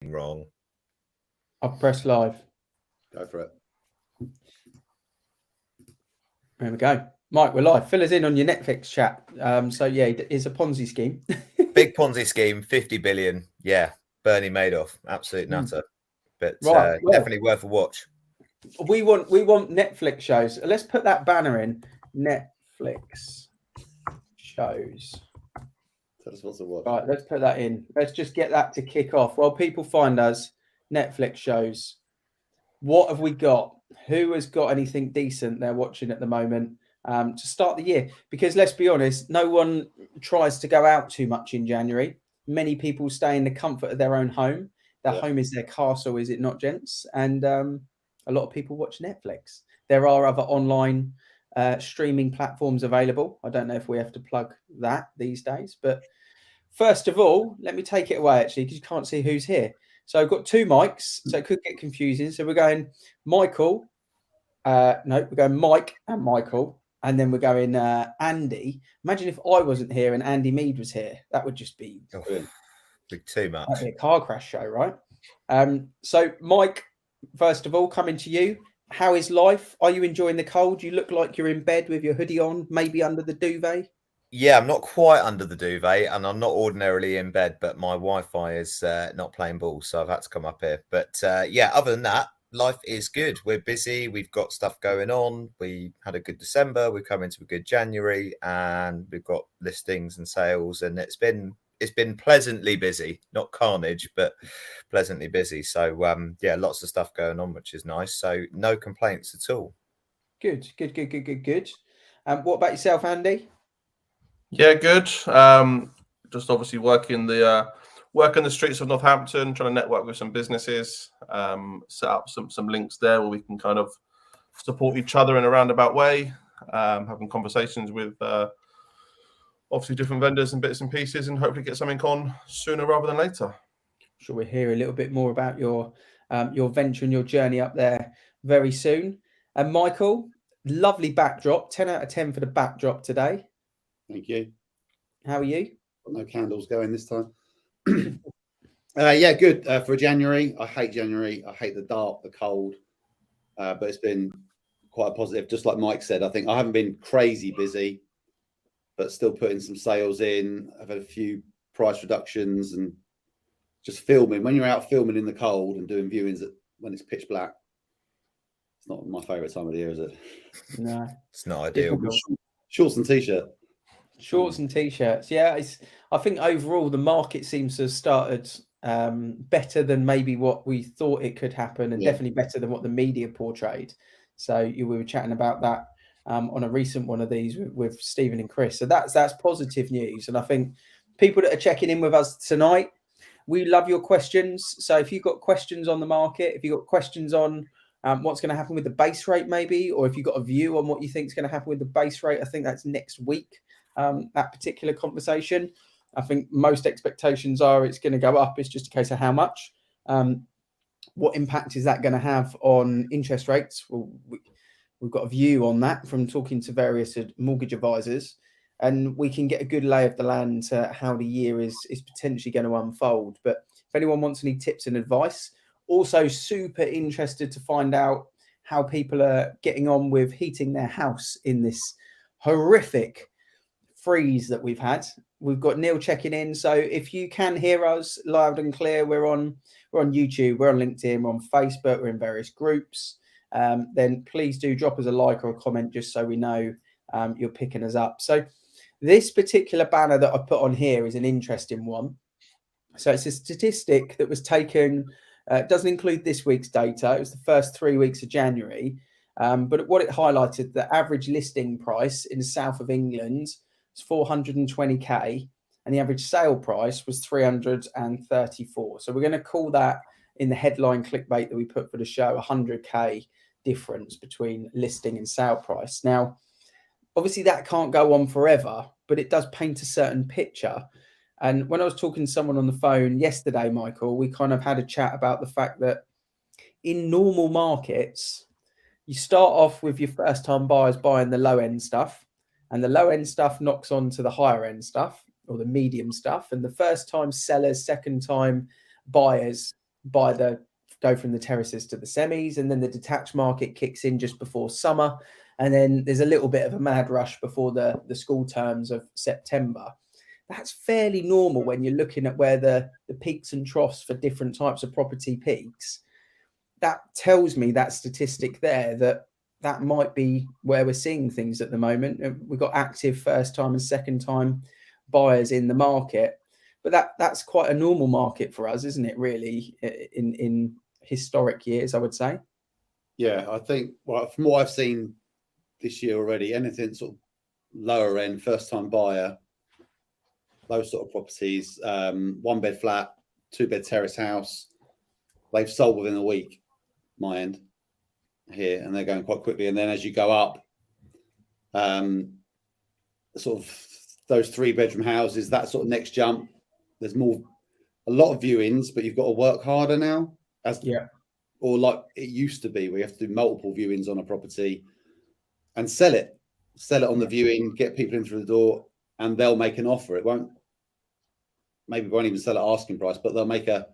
Wrong. I've pressed live. Go for it. There we go. Mike, we're live. Fill us in on your Netflix chat. So yeah, it's a Ponzi scheme. Big Ponzi scheme, 50 billion. Yeah, Bernie Madoff, absolute nutter. But Right, well, definitely worth a watch. We want Netflix shows. Let's put that banner in. Netflix shows. Tell us what's to watch. Right, let's put that in. Let's just get that to kick off. While people find us, Netflix shows. What have we got? Who has got anything decent they're watching at the moment to start the year? Because let's be honest, no one tries to go out too much in January. Many people stay in the comfort of their own home. Their home is their castle, is it not, gents? And a lot of people watch Netflix. There are other online streaming platforms available. I don't know if we have to plug that these days. But first of all, let me take it away, actually, because you can't see who's here. So I've got two mics, so it could get confusing. So we're going Michael. No, we're going Mike and Michael. And then we're going Andy. Imagine if I wasn't here and Andy Mead was here. That would just be too much. That'd be a car crash show, right? So Mike, first of all, coming to you. How is life? Are you enjoying the cold? You look like you're in bed with your hoodie on, maybe under the duvet. Yeah, I'm not quite under the duvet, and I'm not ordinarily in bed, but my Wi-Fi is not playing ball, so I've had to come up here. But yeah, other than that, life is good. We're busy. We've got stuff going on. We had a good December. We've come into a good January, and we've got listings and sales, and it's been pleasantly busy. Not carnage, but pleasantly busy. So yeah, lots of stuff going on, which is nice. So no complaints at all. Good. What about yourself, Andy? Yeah, good. Just obviously working the streets of Northampton, trying to network with some businesses, set up some links there where we can kind of support each other in a roundabout way, having conversations with obviously different vendors and bits and pieces, and hopefully get something on sooner rather than later. Sure, we'll hear a little bit more about your venture and your journey up there very soon. And Michael, lovely backdrop, 10 out of 10 for the backdrop today. Thank you. How are you? Got no candles going this time. Yeah, good for January. I hate January. I hate the dark, the cold, but it's been quite positive. Just like Mike said, I think I haven't been crazy busy, but still putting some sales in. I've had a few price reductions and just filming. When you're out filming in the cold and doing viewings when it's pitch black, it's not my favourite time of the year, is it? No, it's not ideal. Shorts and t-shirt. Shorts and t-shirts. Yeah, I think overall the market seems to have started better than maybe what we thought it could happen, and definitely better than what the media portrayed. So we were chatting about that on a recent one of these with Stephen and Chris. So that's positive news. And I think people that are checking in with us tonight, we love your questions. So if you've got questions on the market, if you've got questions on what's going to happen with the base rate maybe, or if you've got a view on what you think is going to happen with the base rate, I think that's next week. That particular conversation, I think most expectations are it's going to go up. It's just a case of how much. What impact is that going to have on interest rates? Well, we've got a view on that from talking to various mortgage advisors, and we can get a good lay of the land to how the year is potentially going to unfold. But if anyone wants any tips and advice, also super interested to find out how people are getting on with heating their house in this horrific freeze that we've had. We've got Neil checking in, so if you can hear us loud and clear, we're on YouTube, we're on LinkedIn, we're on Facebook, we're in various groups, then please do drop us a like or a comment just so we know you're picking us up. So this particular banner that I put on here is an interesting one. So it's a statistic that was taken, it doesn't include this week's data, it was the first 3 weeks of January, but what it highlighted, the average listing price in the south of England 420k, and the average sale price was 334. So we're going to call that, in the headline clickbait that we put for the show, 100k difference between listing and sale price. Now, obviously that can't go on forever, but it does paint a certain picture. And when I was talking to someone on the phone yesterday, Michael, we kind of had a chat about the fact that in normal markets, you start off with your first time buyers buying the low end stuff, and the low end stuff knocks on to the higher end stuff or the medium stuff. And the first time sellers, second time buyers go from the terraces to the semis, and then the detached market kicks in just before summer, and then there's a little bit of a mad rush before the school terms of September. That's fairly normal when you're looking at where the peaks and troughs for different types of property peaks. That tells me, that statistic there, that might be where we're seeing things at the moment. We've got active first time and second time buyers in the market, but that's quite a normal market for us, isn't it, really, in historic years, I would say. Yeah, I think, well, from what I've seen this year already, anything sort of lower end, first time buyer, those sort of properties, 1 bed flat, 2 bed terrace house, they've sold within a week, my end here, and they're going quite quickly. And then as you go up, sort of those 3-bedroom houses, that sort of next jump, there's a lot of viewings, but you've got to work harder now, or like it used to be, where you have to do multiple viewings on a property and sell it on the viewing, get people in through the door, and they'll make an offer. It won't even sell at asking price, but they'll make an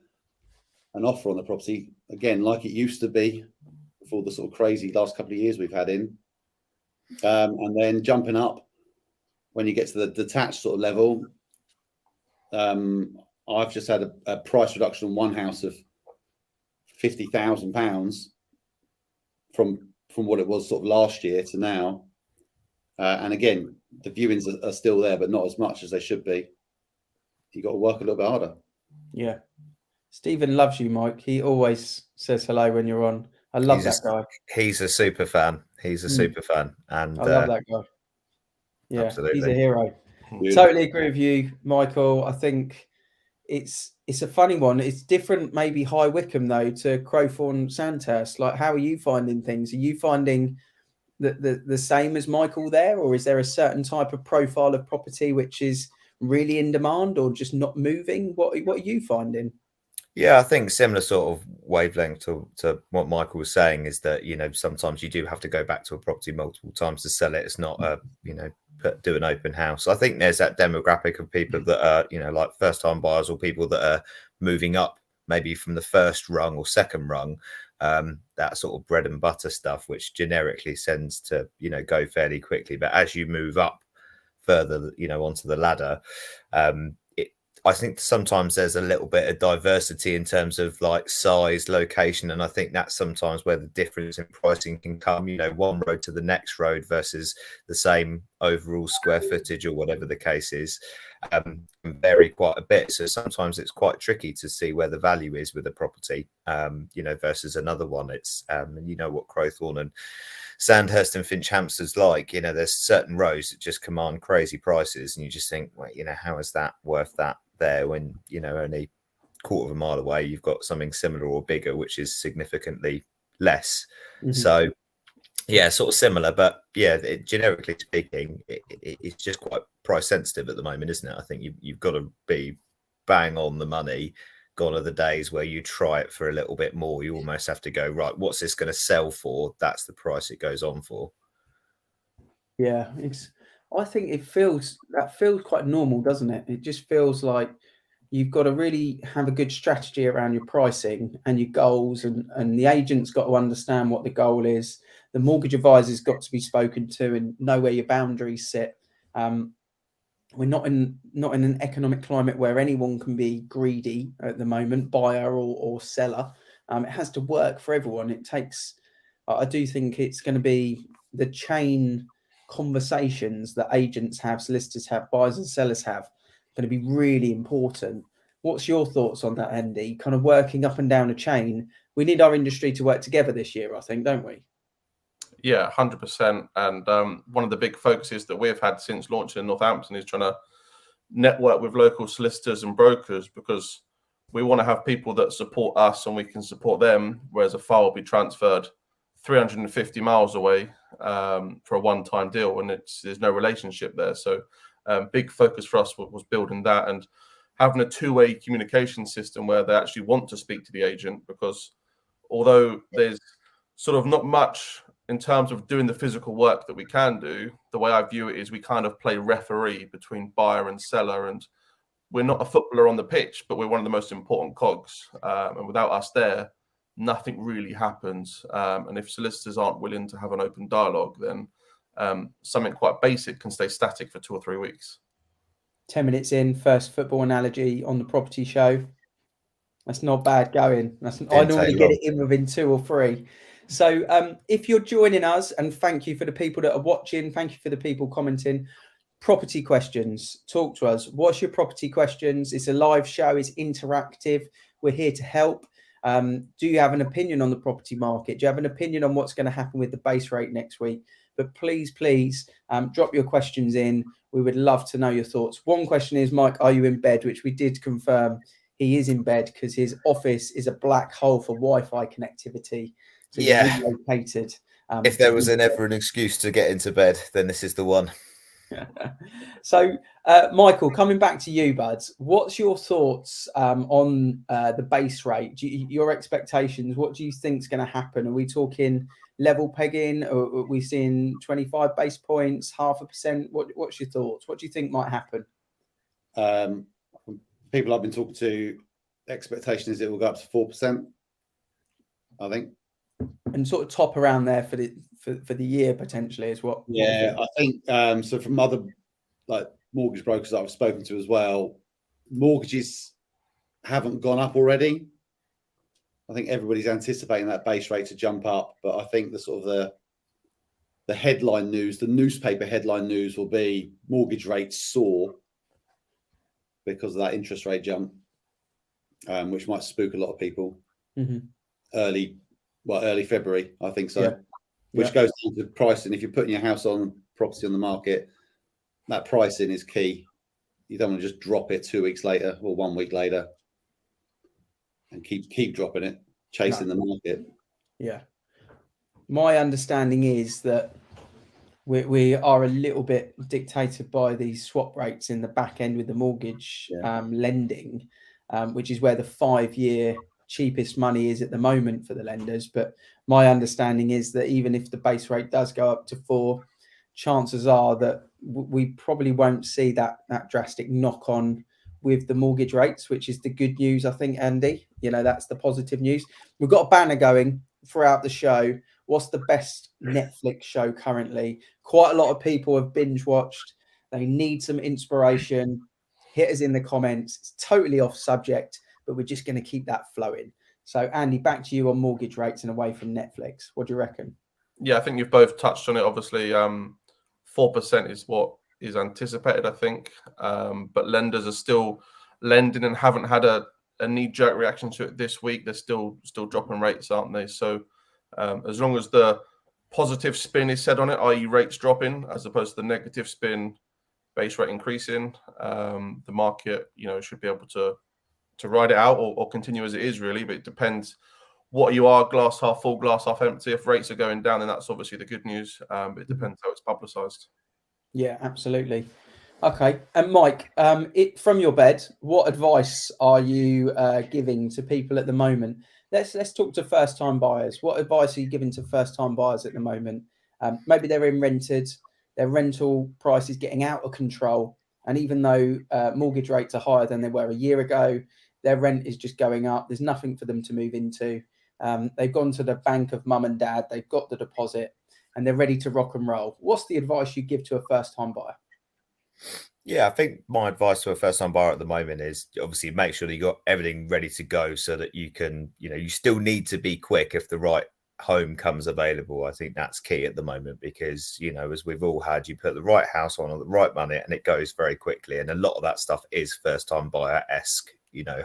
offer on the property again, like it used to be before the sort of crazy last couple of years we've had in. And then jumping up when you get to the detached sort of level. I've just had a price reduction on one house of £50,000 from what it was sort of last year to now. And again, the viewings are still there, but not as much as they should be. You've got to work a little bit harder. Yeah. Stephen loves you, Mike. He always says hello when you're on. I love that guy. He's a super fan. He's a super fan. And I love that guy. Yeah, absolutely. He's a hero. Yeah. Totally agree with you, Michael. I think it's a funny one. It's different, maybe High Wycombe though, to Crowthorne Sandhurst. Like, how are you finding things? Are you finding the same as Michael there, or is there a certain type of profile of property which is really in demand or just not moving? What are you finding? Yeah, I think similar sort of wavelength to what Michael was saying is that, you know, sometimes you do have to go back to a property multiple times to sell it. It's not a, you know, do an open house. I think there's that demographic of people that are, you know, like first time buyers or people that are moving up maybe from the first rung or second rung, that sort of bread and butter stuff, which generically tends to, you know, go fairly quickly. But as you move up further, you know, onto the ladder, I think sometimes there's a little bit of diversity in terms of like size, location. And I think that's sometimes where the difference in pricing can come, you know, one road to the next road versus the same overall square footage or whatever the case is, can vary quite a bit. So sometimes it's quite tricky to see where the value is with a property, you know, versus another one. It's, and you know what Crowthorne and Sandhurst and Finchampster's like, you know, there's certain rows that just command crazy prices. And you just think, well, you know, how is that worth that there when, you know, only quarter of a mile away you've got something similar or bigger which is significantly less. So yeah, sort of similar, but yeah, generically speaking, it's just quite price sensitive at the moment, isn't it? I think you've got to be bang on the money. Gone are the days where you try it for a little bit more. You almost have to go, right, what's this going to sell for? That's the price it goes on for. Yeah, I think it feels quite normal, doesn't it? It just feels like you've got to really have a good strategy around your pricing and your goals, and the agent's got to understand what the goal is. The mortgage advisor's got to be spoken to and know where your boundaries sit. We're not in an economic climate where anyone can be greedy at the moment, buyer or seller. It has to work for everyone. It takes. I do think it's going to be the chain conversations that agents have, solicitors have, buyers and sellers have, going to be really important. What's your thoughts on that, Andy? Kind of working up and down a chain. We need our industry to work together this year, I think, don't we? Yeah, 100%. And one of the big focuses that we've had since launching in Northampton is trying to network with local solicitors and brokers, because we want to have people that support us and we can support them, whereas a file will be transferred 350 miles away for a one-time deal, and there's no relationship there. So big focus for us was building that and having a two-way communication system where they actually want to speak to the agent, because although there's sort of not much in terms of doing the physical work that we can do, the way I view it is we kind of play referee between buyer and seller, and we're not a footballer on the pitch, but we're one of the most important cogs. And without us there, nothing really happens. And if solicitors aren't willing to have an open dialogue, then something quite basic can stay static for 2 or 3 weeks. 10 minutes in, first football analogy on the property show. That's not bad going. I normally get it in within 2 or 3. So if you're joining us, and thank you for the people that are watching, thank you for the people commenting. Property questions, talk to us. What's your property questions? It's a live show, it's interactive. We're here to help. Do you have an opinion on the property market? Do you have an opinion on what's going to happen with the base rate next week? But please drop your questions in. We would love to know your thoughts. One question is, Mike, are you in bed? Which we did confirm he is in bed because his office is a black hole for Wi-Fi connectivity. So he's relocated. If there was ever an excuse to get into bed, then this is the one. So, Michael, coming back to you, buds, what's your thoughts on the base rate? Your expectations? What do you think is going to happen? Are we talking level pegging, or are we seeing 25 base points, 0.5%? What's your thoughts? What do you think might happen? People I've been talking to, expectation is it will go up to 4%. I think, and sort of top around there for the year potentially is what. Yeah, I think so. From other like mortgage brokers that I've spoken to as well, mortgages haven't gone up already. I think everybody's anticipating that base rate to jump up, but I think the sort of the headline news, the newspaper headline news, will be mortgage rates soar because of that interest rate jump, which might spook a lot of people. Early February, I think so. Yeah. Which goes down to pricing. If you're putting your house on property on the market, that pricing is key. You don't want to just drop it 2 weeks later or 1 week later and keep dropping it, chasing the market. Yeah. My understanding is that we are a little bit dictated by the swap rates in the back end with the mortgage lending, which is where the 5-year cheapest money is at the moment for the lenders. But my understanding is that even if the base rate does go up to 4, chances are that we probably won't see that drastic knock on with the mortgage rates, which is the good news, I think, Andy. You know, that's the positive news. We've got a banner going throughout the show. What's the best Netflix show currently? Quite a lot of people have binge watched. They need some inspiration. Hit us in the comments. It's totally off subject, but we're just going to keep that flowing. So, Andy, back to you on mortgage rates and away from Netflix. What do you reckon? Yeah, I think you've both touched on it. Obviously, 4% is what is anticipated, I think. But lenders are still lending and haven't had a knee-jerk reaction to it this week. They're still dropping rates, aren't they? So as long as the positive spin is said on it, i.e. rates dropping, as opposed to the negative spin, base rate increasing, the market, should be able to ride it out or continue as it is, really. But it depends what you are, glass half full, glass half empty. If rates are going down, then that's obviously the good news. But it depends how it's publicised. Yeah, absolutely. Okay. And Mike, from your bed, what advice are you giving to people at the moment? Let's talk to first-time buyers. What advice are you giving to first-time buyers at the moment? Maybe they're in rented, their rental price is getting out of control. And even though mortgage rates are higher than they were a year ago, their rent is just going up. There's nothing for them to move into. They've gone to the bank of mum and dad. They've got the deposit and they're ready to rock and roll. What's the advice you give to a first-time buyer? Yeah, I think my advice to a first-time buyer at the moment is obviously make sure that you got everything ready to go so that you can, you still need to be quick if the right home comes available. I think that's key at the moment because, as we've all had, you put the right house on or the right money and it goes very quickly. And a lot of that stuff is first-time buyer-esque,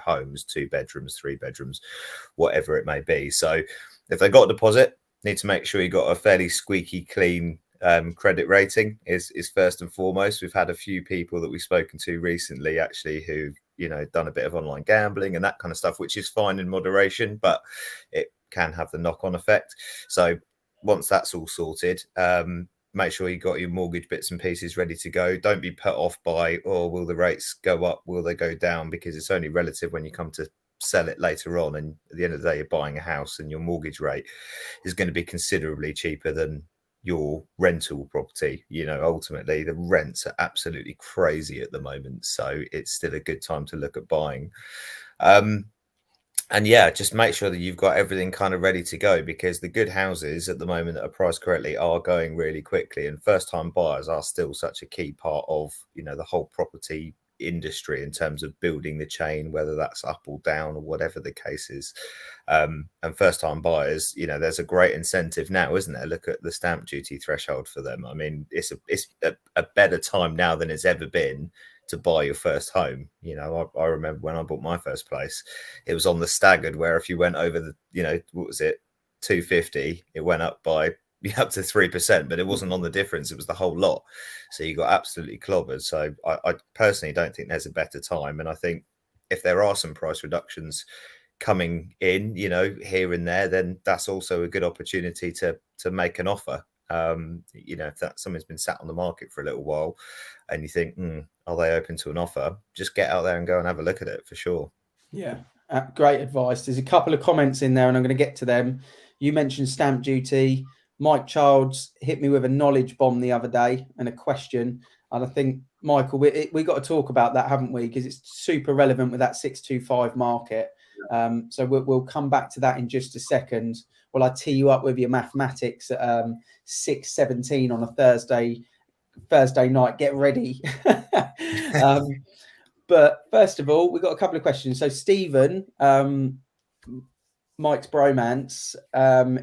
homes, 2 bedrooms, 3 bedrooms, whatever it may be. So if they got a deposit, need to make sure you got a fairly squeaky clean credit rating is first and foremost. We've had a few people that we've spoken to recently actually who done a bit of online gambling and that kind of stuff, which is fine in moderation, but it can have the knock-on effect. So once that's all sorted, make sure you got your mortgage bits and pieces ready to go. Don't be put off by, will the rates go up, will they go down, because it's only relative when you come to sell it later on. And at the end of the day, you're buying a house and your mortgage rate is going to be considerably cheaper than your rental property. You know, ultimately the rents are absolutely crazy at the moment, so it's still a good time to look at buying. And yeah, just make sure that you've got everything kind of ready to go, because the good houses at the moment that are priced correctly are going really quickly, and first time buyers are still such a key part of, you know, the whole property industry in terms of building the chain, whether that's up or down or whatever the case is. And first time buyers, you know, there's a great incentive now, isn't there? Look at the stamp duty threshold for them. I mean, it's a better time now than it's ever been to buy your first home. You know, I remember when I bought my first place, it was on the staggered, where if you went over the, you know, what was it, 250, it went up by up to 3%, but it wasn't on the difference, it was the whole lot. So you got absolutely clobbered. So I personally don't think there's a better time. And I think if there are some price reductions coming in, you know, here and there, then that's also a good opportunity to make an offer. You know, if that something's been sat on the market for a little while and you think, are they open to an offer, just get out there and go and have a look at it for sure. Yeah, great advice. There's a couple of comments in there and I'm going to get to them. You mentioned stamp duty. Mike Childs hit me with a knowledge bomb the other day and a question. And I think, Michael, we got to talk about that, haven't we? Because it's super relevant with that 625 market. So we'll come back to that in just a second. Well, I tee you up with your mathematics at 6:17 on a Thursday night. Get ready. But first of all, we've got a couple of questions. So Stephen, Mike's bromance,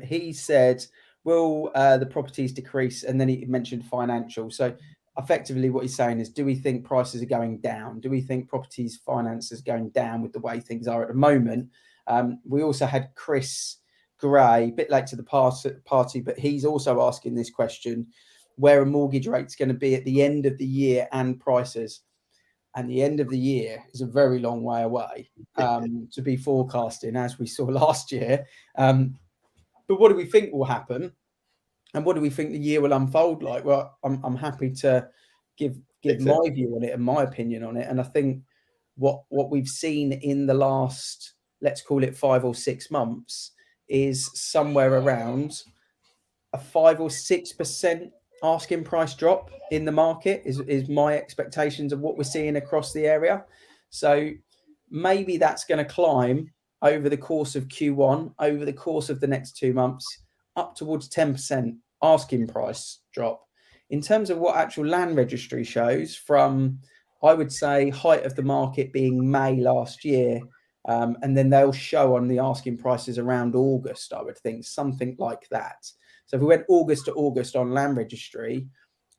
he said, will the properties decrease? And then he mentioned financial. So effectively what he's saying is, do we think prices are going down? Do we think properties finance is going down with the way things are at the moment? We also had Chris Gray, a bit late to the party, but he's also asking this question, where are mortgage rates going to be at the end of the year and prices? And the end of the year is a very long way away to be forecasting, as we saw last year. But what do we think will happen? And what do we think the year will unfold like? Well, I'm happy to give my view on it and my opinion on it. And I think what we've seen in the last, let's call it 5 or 6 months, is somewhere around a 5 or 6% asking price drop in the market is my expectations of what we're seeing across the area. So maybe that's going to climb over the course of Q1, over the course of the next 2 months, up towards 10% asking price drop. In terms of what actual land registry shows, from, I would say, height of the market being May last year, and then they'll show on the asking prices around August, I would think, something like that. So if we went August to August on land registry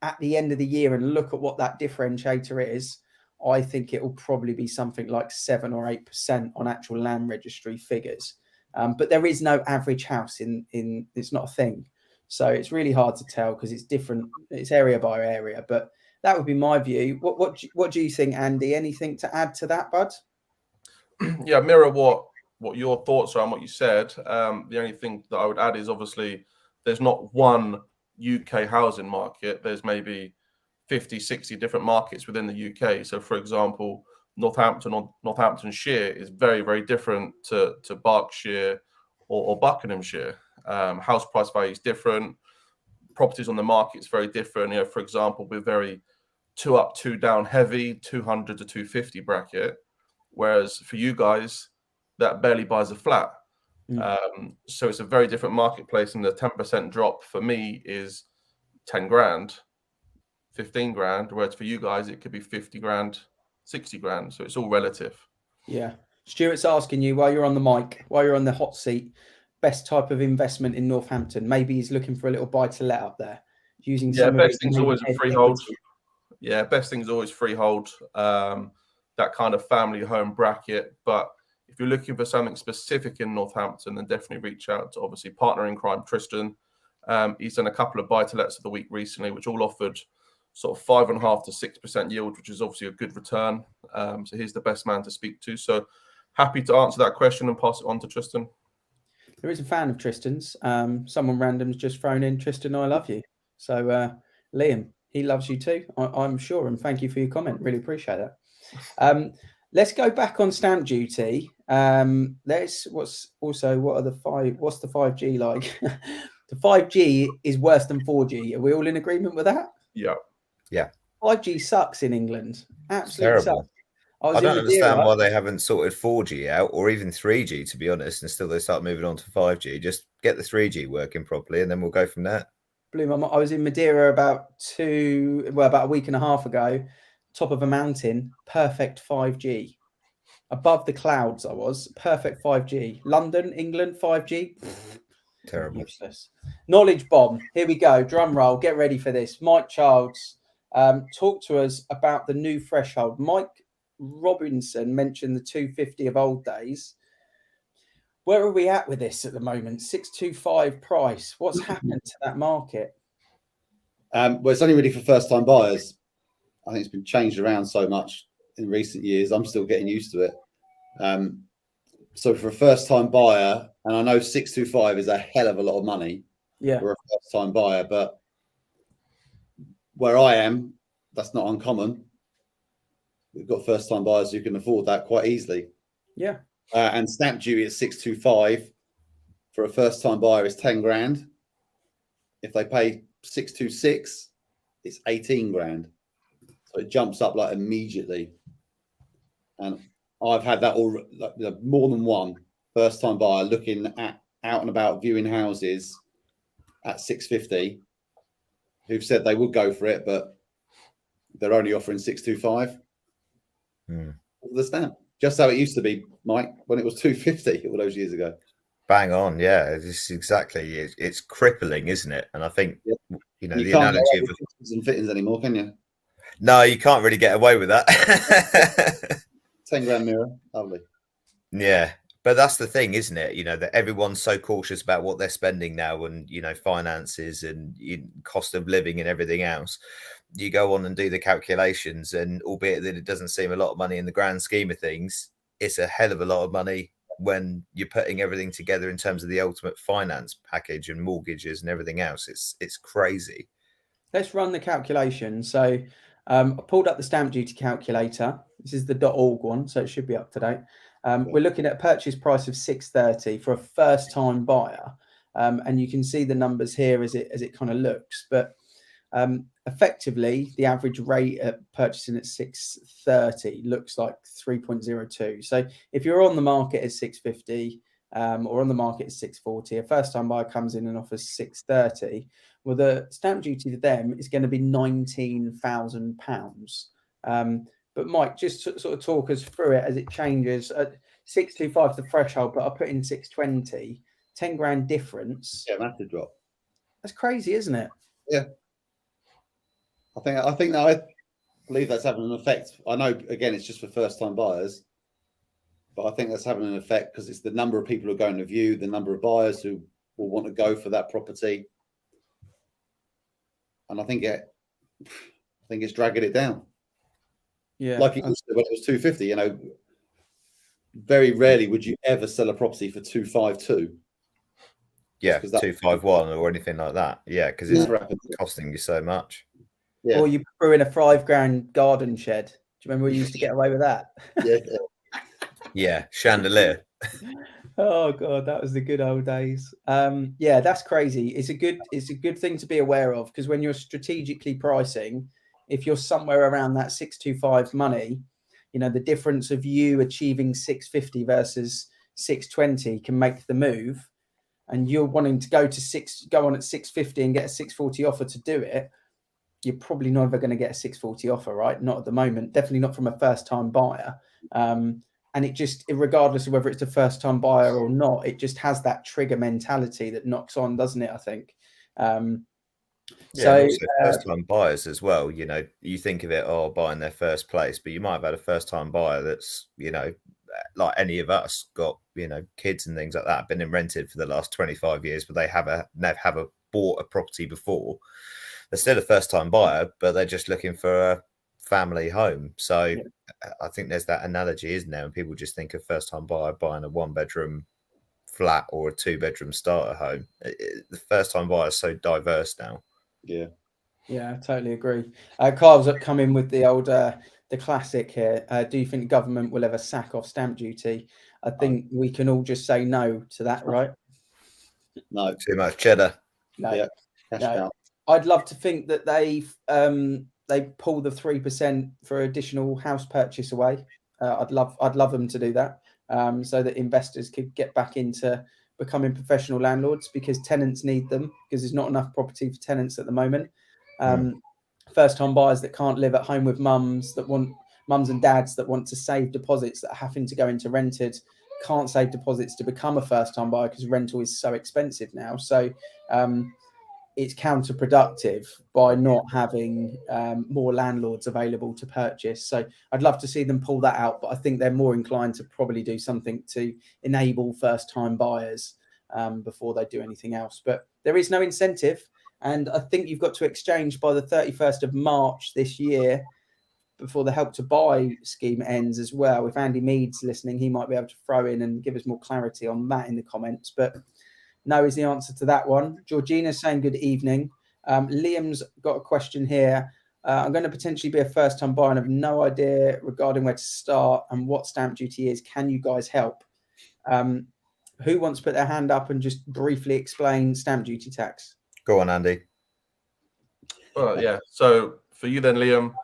at the end of the year and look at what that differentiator is, I think it will probably be something like 7 or 8% on actual land registry figures. But there is no average house in it's not a thing. So it's really hard to tell because it's different. It's area by area. But that would be my view. What do you think, Andy? Anything to add to that, bud? Yeah, mirror what your thoughts are and what you said. The only thing that I would add is obviously there's not one UK housing market. There's maybe 50, 60 different markets within the UK. So, for example, Northampton or Northamptonshire is very, very different to Berkshire or Buckinghamshire. House price value is different. Properties on the market is very different. You know, for example, we're very 2 up, 2 down heavy, 200 to 250 bracket. Whereas for you guys, that barely buys a flat. So it's a very different marketplace, and the 10% drop for me is 10 grand, 15 grand, whereas for you guys it could be 50 grand, 60 grand. So it's all relative. Yeah. Stuart's asking you, while you're on the mic, while you're on the hot seat, best type of investment in Northampton. Maybe he's looking for a little buy to let up there, using some of best thing's always a freehold. Yeah, best thing's always freehold. That kind of family home bracket. But if you're looking for something specific in Northampton, then definitely reach out to, obviously, partner in crime Tristan. He's done a couple of buy-to-lets of the week recently, which all offered sort of 5.5 to 6% yield, which is obviously a good return. So he's the best man to speak to. So happy to answer that question and pass it on to Tristan. There is a fan of Tristan's. Someone random's just thrown in, Tristan, I love you. So Liam, he loves you too, I'm sure. And thank you for your comment. Really appreciate that. Let's go back on stamp duty. What's the 5G like? The 5G is worse than 4G. Are we all in agreement with that? Yeah. 5G sucks in England. Absolutely Terrible. sucks. I was I don't in understand Madeira. why they haven't sorted 4G out or even 3G, to be honest, and still they start moving on to 5G. Just get the 3G working properly and then we'll go from there. Blew my mind. I was in Madeira about a week and a half ago, top of a mountain, perfect 5G. Above the clouds, I was perfect 5G. London, England, 5G. Terrible. Useless. Knowledge bomb. Here we go. Drum roll. Get ready for this. Mike Childs, talk to us about the new threshold. Mike Robinson mentioned the 250 of old days. Where are we at with this at the moment? 625 price. What's happened to that market? Well, it's only really for first-time buyers. I think it's been changed around so much in recent years. I'm still getting used to it. So for a first-time buyer, and I know 625 is a hell of a lot of money for a first-time buyer, but where I am, that's not uncommon. We've got first-time buyers who can afford that quite easily. Yeah. And stamp duty at 625 for a first-time buyer is 10 grand. If they pay 626, it's 18 grand. So it jumps up like immediately. And I've had that all, more than one first-time buyer looking at out and about viewing houses at 650 who've said they would go for it, but they're only offering 625 for the stamp. Just how it used to be, Mike, when it was 250 all those years ago. Bang on, yeah. It's exactly. It's crippling, isn't it? And I think you know you the can't analogy get of fittings and fittings anymore, can you? no, you can't really get away with that. 10 grand mirror, lovely. Yeah, but that's the thing, isn't it? You know that everyone's so cautious about what they're spending now, and finances and cost of living and everything else. You go on and do the calculations, and albeit that it doesn't seem a lot of money in the grand scheme of things, it's a hell of a lot of money when you're putting everything together in terms of the ultimate finance package and mortgages and everything else. It's crazy. Let's run the calculation. So I pulled up the stamp duty calculator. This is the .org one, so it should be up to date. We're looking at a purchase price of 630 for a first-time buyer, and you can see the numbers here as it kind of looks. But effectively, the average rate at purchasing at 630 looks like 3.02. So if you're on the market at 650 or on the market at 640, a first-time buyer comes in and offers 630. Well, the stamp duty to them is going to be £19,000. But Mike, just sort of talk us through it as it changes. At 625 the threshold, but I put in 620, 10 grand difference. Yeah, massive drop. That's crazy, isn't it? Yeah. I believe that's having an effect. I know, again, it's just for first-time buyers, but I think that's having an effect because it's the number of people who are going to view, the number of buyers who will want to go for that property, and I think it's dragging it down. Yeah, like it used to when it was 250. Very rarely would you ever sell a property for 252. Yeah, 251 or anything like that. Yeah, because it's costing you so much. Yeah. Or you threw in a £5,000 garden shed. Do you remember we used to get away with that? Yeah, chandelier. Oh god, that was the good old days. Yeah, that's crazy. It's a good thing to be aware of, because when you're strategically pricing, if you're somewhere around that 625 money, the difference of you achieving 650 versus 620 can make the move, and you're wanting to go on at 650 and get a 640 offer to do it. You're probably never going to get a 640 offer, right? Not at the moment. Definitely not from a first-time buyer. And regardless of whether it's a first-time buyer or not, it just has that trigger mentality that knocks on, doesn't it? I think. So first-time buyers as well. You think of it, buying their first place, but you might have had a first-time buyer that's, like any of us, got kids and things like that, been in rented for the last 25 years, but they never bought a property before. They're still a first-time buyer, but they're just looking for a family home. So I think there's that analogy, isn't there? And people just think of first-time buyer buying a one-bedroom flat or a two-bedroom starter home. The first-time buyer is so diverse now. Yeah, I totally agree. Carl's come in with the old the classic here. Do you think the government will ever sack off stamp duty? I think we can all just say no to that, right? No, too much cheddar. No, Yeah, cash no. out. I'd love to think that they pull the 3% for additional house purchase away. I'd love them to do that, so that investors could get back into becoming professional landlords, because tenants need them, because there's not enough property for tenants at the moment. First time buyers that can't live at home with mums and dads that want to save deposits, that are having to go into rented, can't save deposits to become a first time buyer because rental is so expensive now. So it's counterproductive by not having more landlords available to purchase. So I'd love to see them pull that out, but I think they're more inclined to probably do something to enable first-time buyers before they do anything else. But there is no incentive, and I think you've got to exchange by the 31st of March this year before the Help to Buy scheme ends as well. If Andy Mead's listening, he might be able to throw in and give us more clarity on that in the comments. But no is the answer to that one. Georgina's saying good evening. Liam's got a question here. I'm going to potentially be a first-time buyer and have no idea regarding where to start and what stamp duty is. Can you guys help? Who wants to put their hand up and just briefly explain stamp duty tax? Go on, Andy. Well, yeah. So for you then, Liam,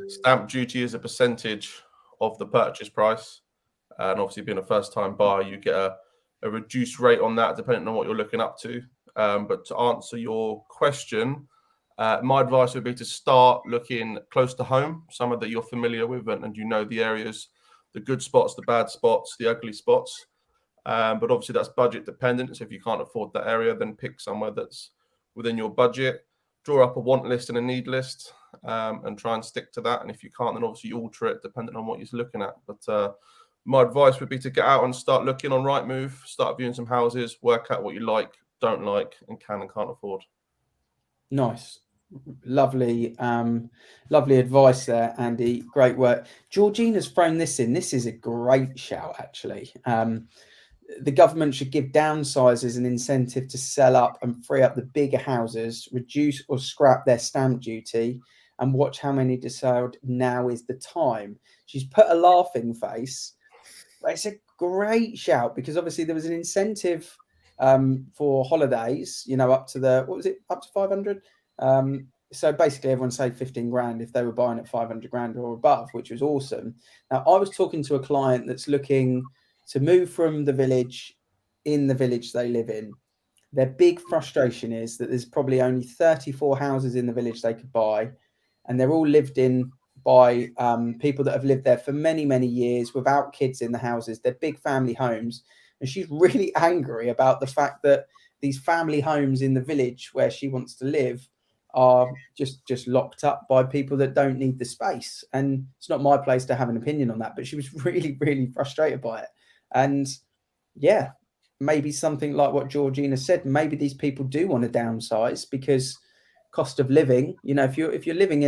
stamp duty is a percentage of the purchase price. And obviously being a first-time buyer, you get a reduced rate on that depending on what you're looking up to. But to answer your question, my advice would be to start looking close to home, somewhere that you're familiar with and you know the areas, the good spots, the bad spots, the ugly spots. But obviously that's budget dependent. So if you can't afford that area, then pick somewhere that's within your budget. Draw up a want list and a need list and try and stick to that. And if you can't, then obviously you alter it depending on what you're looking at. But my advice would be to get out and start looking on Rightmove, start viewing some houses, work out what you like, don't like, and can and can't afford. Nice. Lovely, lovely advice there, Andy. Great work. Georgina's thrown this in. This is a great shout, actually. The government should give downsizers an incentive to sell up and free up the bigger houses, reduce or scrap their stamp duty, and watch how many decide now is the time. She's put a laughing face. It's a great shout, because obviously there was an incentive for holidays, up to up to 500. So basically everyone saved 15 grand if they were buying at 500 grand or above, which was awesome. Now, I was talking to a client that's looking to move from the village in the village they live in. Their big frustration is that there's probably only 34 houses in the village they could buy, and they're all lived in by people that have lived there for many, many years without kids in the houses. They're big family homes. And she's really angry about the fact that these family homes in the village where she wants to live are just locked up by people that don't need the space. And it's not my place to have an opinion on that, but she was really, really frustrated by it. And yeah, maybe something like what Georgina said, maybe these people do want to downsize because cost of living, if you're living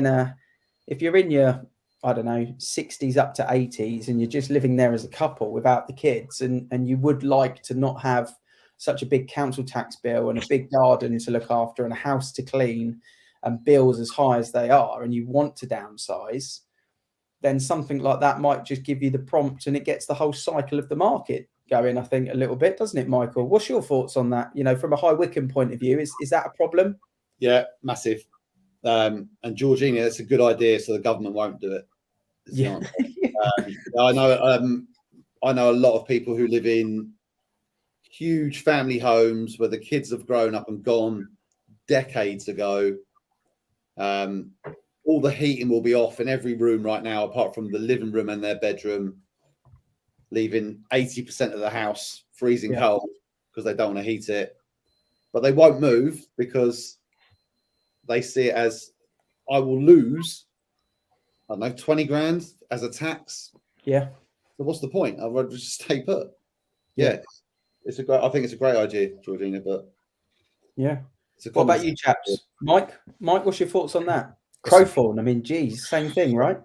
if you're in your, I don't know, 60s up to 80s and you're just living there as a couple without the kids, and you would like to not have such a big council tax bill and a big garden to look after and a house to clean and bills as high as they are, and you want to downsize, then something like that might just give you the prompt, and it gets the whole cycle of the market going, I think, a little bit, doesn't it, Michael? What's your thoughts on that? From a High Wycombe point of view, is that a problem? Yeah, massive. And Georgina, that's a good idea, so the government won't do it. Yeah. I know a lot of people who live in huge family homes where the kids have grown up and gone decades ago. All the heating will be off in every room right now, apart from the living room and their bedroom, leaving 80% of the house freezing cold because they don't want to heat it. But they won't move because they see it as, I will lose, I don't know, 20 grand as a tax. Yeah. So what's the point? I'd rather just stay put. Yeah. I think it's a great idea, Georgina, but yeah. What about you chaps? Mike, what's your thoughts on that? Crowthorne, I mean, geez, same thing, right?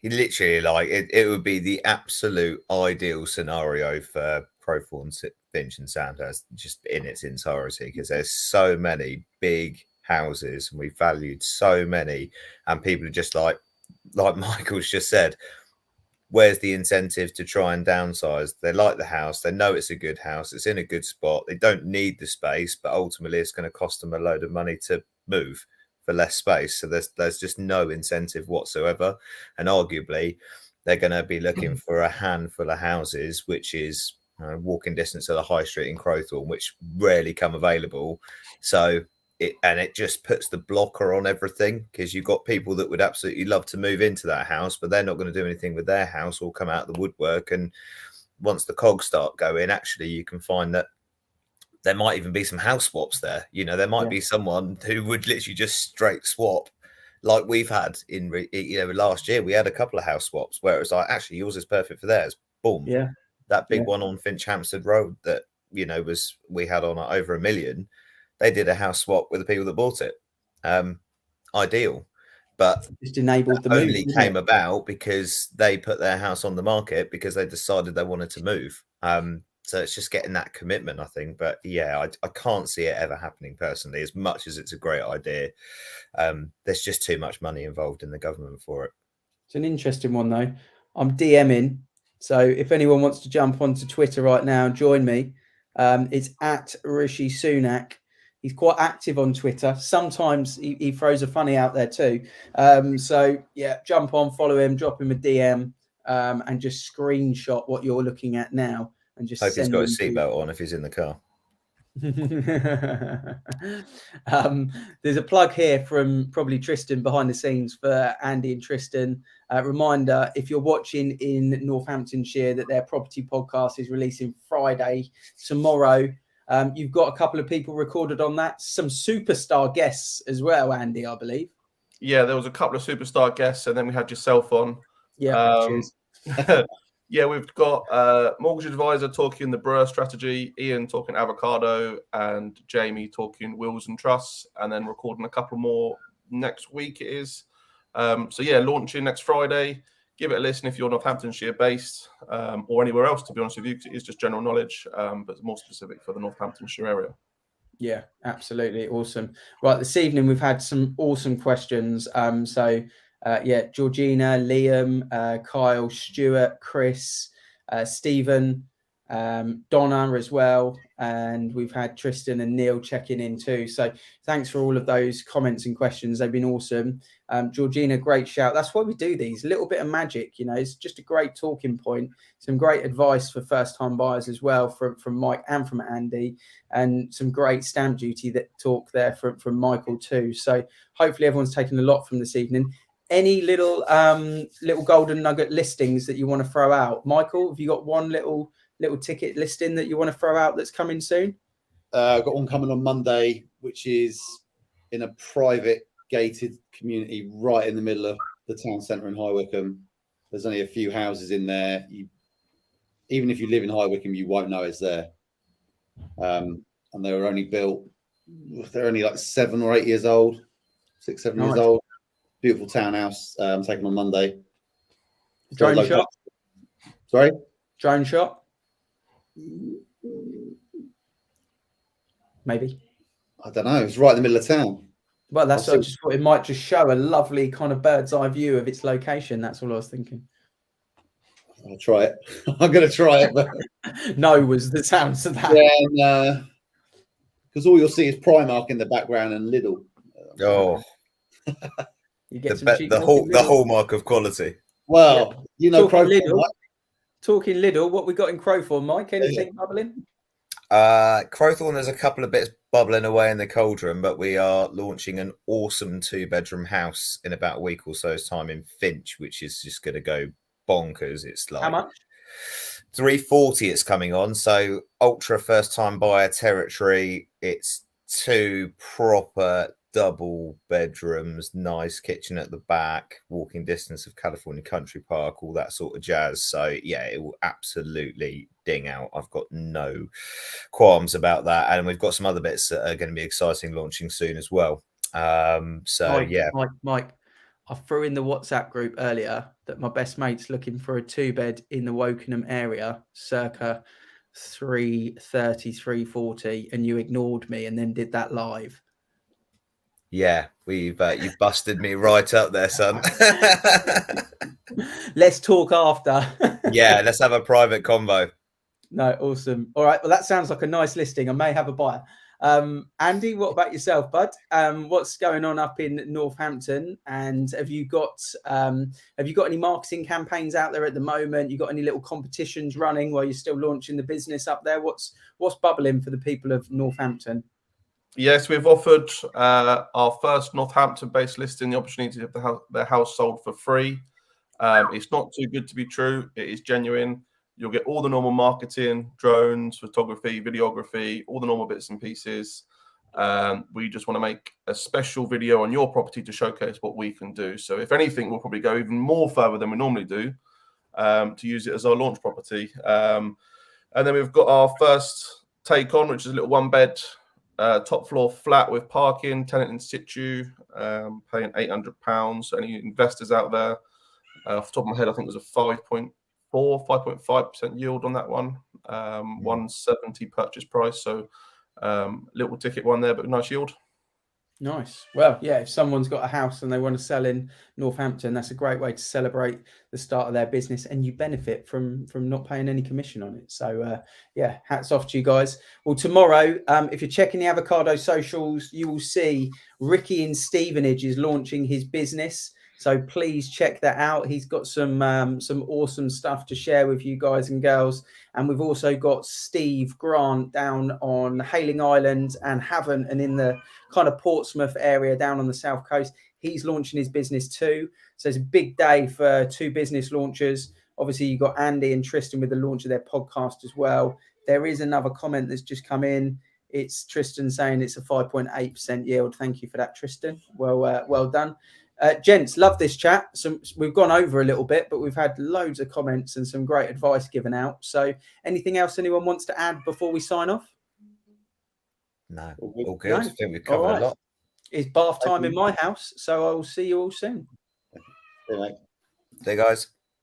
You literally, it would be the absolute ideal scenario for Crowthorne, Finch and Sandhurst just in its entirety, because there's so many big houses and we valued so many, and people are just like Michael's just said, where's the incentive to try and downsize? They like the house, they know it's a good house, it's in a good spot, they don't need the space, but ultimately it's going to cost them a load of money to move for less space. So there's just no incentive whatsoever, and arguably they're going to be looking for a handful of houses, which is walking distance to the high street in Crowthorne, which rarely come available. So it just puts the blocker on everything, because you've got people that would absolutely love to move into that house, but they're not going to do anything with their house or come out of the woodwork. And once the cogs start going, actually you can find that there might even be some house swaps there. There might be someone who would literally just straight swap, like we've had in last year. We had a couple of house swaps where it was like, actually yours is perfect for theirs. Boom. That big one on Finch Hampstead Road that we had on over $1 million. They did a house swap with the people that bought it. Ideal, but just enabled the only came about because they put their house on the market because they decided they wanted to move. So it's just getting that commitment, I think. But yeah, I can't see it ever happening personally, as much as it's a great idea. There's just too much money involved in the government for it. It's an interesting one, though. I'm DMing. So if anyone wants to jump onto Twitter right now and join me, it's at Rishi Sunak. He's quite active on Twitter. Sometimes he throws a funny out there too. So yeah, jump on, follow him, drop him a DM, and just screenshot what you're looking at now. And just hope he's got his seatbelt on if he's in the car. There's a plug here from probably Tristan behind the scenes for Andy and Tristan. Reminder, if you're watching in Northamptonshire, that their property podcast is releasing Friday tomorrow. You've got a couple of people recorded on that, some superstar guests as well, Andy, I believe. Yeah, there was a couple of superstar guests, and then we had yourself on. Cheers. Yeah, we've got mortgage advisor talking the Brewer strategy, Ian talking avocado, and Jamie talking wills and trusts, and then recording a couple more next week it is. So yeah, launching next Friday. Give it a listen if you're Northamptonshire based, or anywhere else, to be honest with you, because it is just general knowledge, but more specific for the Northamptonshire area. Yeah, absolutely. Awesome. Right, this evening we've had some awesome questions. Georgina, Liam, Kyle, Stuart, Chris, Stephen, Donna as well, and we've had Tristan and Neil checking in too. So thanks for all of those comments and questions. They've been awesome. Georgina, great shout. That's why we do these. A little bit of magic, it's just a great talking point. Some great advice for first-time buyers as well from Mike and from Andy, and some great stamp duty talk there from Michael too. So hopefully everyone's taken a lot from this evening. Any little golden nugget listings that you want to throw out? Michael, have you got one little ticket listing that you want to throw out that's coming soon? I've got one coming on Monday, which is in a private gated community right in the middle of the town centre in High Wycombe. There's only a few houses in there. Even if you live in High Wycombe, you won't know it's there. And they were only built, they're only like 7 or 8 years old, 6, 7 years old. Beautiful townhouse, taken on Monday. Drone shot? Sorry? Drone shot? Maybe. I don't know. It's right in the middle of town. Well, that's what I just thought. It might just show a lovely kind of bird's eye view of its location. That's all I was thinking. I'll try it. I'm going to try it. But... no was the sounds of that. Yeah, because all you'll see is Primark in the background and Lidl. Oh. You get the hallmark of quality. Well, talking Lidl, what we got in Crowthorne, Mike? Anything bubbling? Crowthorne, there's a couple of bits bubbling away in the cauldron, but we are launching an awesome 2-bedroom house in about a week or so's time in Finch, which is just going to go bonkers. It's like how much? 340 it's coming on. So ultra first time buyer territory. It's 2 proper double bedrooms, nice kitchen at the back, walking distance of California Country Park, all that sort of jazz. So yeah, it will absolutely ding out. I've got no qualms about that. And we've got some other bits that are going to be exciting launching soon as well. Mike, I threw in the WhatsApp group earlier that my best mate's looking for a 2-bed in the Wokingham area, circa 330, 340, and you ignored me and then did that live. Yeah, you've busted me right up there, son. Let's talk after. Yeah, let's have a private convo. No, awesome. All right. Well, that sounds like a nice listing. I may have a buyer. Andy, what about yourself, bud? What's going on up in Northampton? And have you got any marketing campaigns out there at the moment? You got any little competitions running while you're still launching the business up there? What's bubbling for the people of Northampton? Yes, we've offered our first Northampton-based listing the opportunity to have their house sold for free. It's not too good to be true. It is genuine. You'll get all the normal marketing, drones, photography, videography, all the normal bits and pieces. We just want to make a special video on your property to showcase what we can do. So if anything, we'll probably go even more further than we normally do to use it as our launch property. And then we've got our first take on, which is a little one-bed top floor flat with parking, tenant in situ, paying £800. Any investors out there? Off the top of my head, I think it was a 5.5% yield on that one. 170 purchase price. So little ticket one there, but nice yield. Nice. Well, yeah, if someone's got a house and they want to sell in Northampton, that's a great way to celebrate the start of their business, and you benefit from not paying any commission on it. So yeah, hats off to you guys. Well, tomorrow, if you're checking the Avocado socials, you will see Ricky in Stevenage is launching his business. So please check that out. He's got some awesome stuff to share with you guys and girls. And we've also got Steve Grant down on Hayling Island and Havant, and in the kind of Portsmouth area down on the south coast. He's launching his business too. So it's a big day for two business launchers. Obviously, you've got Andy and Tristan with the launch of their podcast as well. There is another comment that's just come in. It's Tristan saying it's a 5.8% yield. Thank you for that, Tristan. Well done. Gents, love this chat. We've gone over a little bit, but we've had loads of comments and some great advice given out. So anything else anyone wants to add before we sign off? No, all good. No? I think we've covered a lot. It's bath time in my house, so I will see you all soon. See you, mate. See you guys.